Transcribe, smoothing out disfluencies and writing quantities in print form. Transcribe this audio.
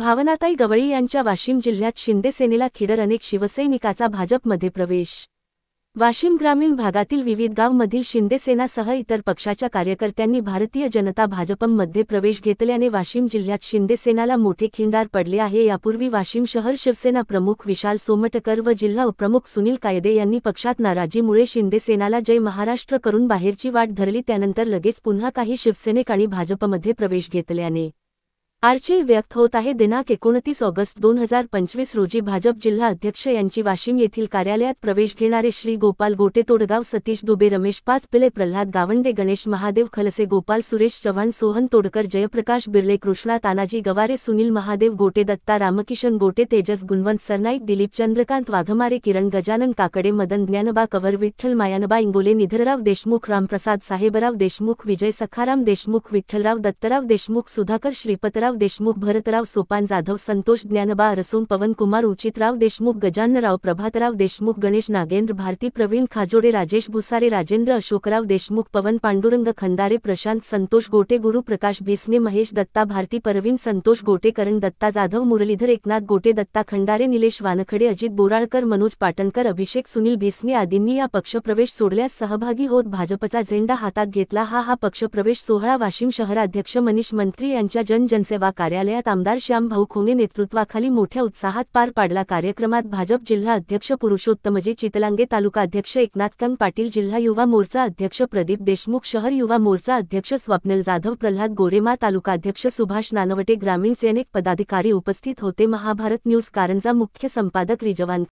भावनाताई गवळी यांच्या वाशिम जिल्ह्यात शिंदे सेनेला खिडर, अनेक शिवसैनिकाचा भाजपमध्ये प्रवेश। वाशिम ग्रामीण भागातील विविध गावांमधील शिंदे सेनासह इतर पक्षाच्या कार्यकर्त्यांनी भारतीय जनता भाजपमध्ये प्रवेश घेतल्याने वाशिम जिल्ह्यात शिंदे सेनेला मोठे खिंडार पडले आहे। यापूर्वी वाशिम शहर शिवसेना प्रमुख विशाल सोमटकर व जिल्हा उपप्रमुख सुनील कायदे यांनी पक्षात नाराजीमुळे शिंदे सेनेला जय महाराष्ट्र करून बाहेरची वाट धरली। त्यानंतर लगेच पुन्हा काही शिवसैनिकांनी भाजपमध्ये प्रवेश घेतल्याने आरचे व्यक्त होत आहे। दिनांक 29 ऑगस्ट 2025 रोजी भाजप जिल्हा अध्यक्ष यांची वाशिम येथील कार्यालयात प्रवेश घेणारे श्री गोपाल गोटे, तोडगाव सतीश दुबे, रमेश पाचपिले, प्रल्हाद गावंडे, गणेश महादेव खलसे, गोपाल सुरेश चव्हाण, सोहन तोडकर, जयप्रकाश बिर्ले, कृष्णा तानाजी गवारे, सुनील महादेव गोटे, दत्ता रामकिशन गोटे, तेजस गुणवंत सरनाईक, दिलीप चंद्रकांत वाघमारे, किरण गजानन काकडे, मदन ज्ञानबा कवर, विठ्ठल मायानबा इंगोले, निधरराव देशमुख, रामप्रसाद साहेबराव देशमुख, विजय सखाराम देशमुख, विठ्ठलराव दत्तराव देशमुख, सुधाकर श्रीपतराव देशमुख, भरतराव सोपान जाधव, संतोष ज्ञानबा अरसून, पवन कुमार उचितराव देशमुख, गजाननराव प्रभातराव देशमुख, गणेश नागेंद्र भारती, प्रवीण खाजोडे, राजेश भुसारे, राजेंद्र अशोकराव देशमुख, पवन पांडुरंग खंदारे, प्रशांत संतोष गोटे, गुरु प्रकाश बिसने, महेश दत्ता भारती, परवीन संतोष गोटे, करण दत्ता जाधव, मुरलीधर एकनाथ गोटे, दत्ता खंडारे, निलेश वानखडे, अजित बोराळकर, मनोज पाटणकर, अभिषेक सुनील बिसने आदींनी या पक्षप्रवेश सोहळ्यास सहभागी होत भाजपचा झेंडा हातात घेतला। हा पक्षप्रवेश सोहळा वाशिम शहराध्यक्ष मनीष मंत्री यांच्या जनसेवा कार्यालयात आमदार श्याम भाऊ खोने नेतृत्वाखाली मोठ्या उत्साहात पार पाडला। कार्यक्रमात भाजप जिल्हा अध्यक्ष पुरुषोत्तमजी चितलांगे, तालुका अध्यक्ष एकनाथकंग पाटील, जिल्हा युवा मोर्चा अध्यक्ष प्रदीप देशमुख, शहर युवा मोर्चा अध्यक्ष स्वप्नील जाधव, प्रल्हाद गोरेमा, तालुका अध्यक्ष सुभाष नानवटे, ग्रामीणचे अनेक पदाधिकारी उपस्थित होते। महाभारत न्यूज कारंजा मुख्य संपादक रिजवान।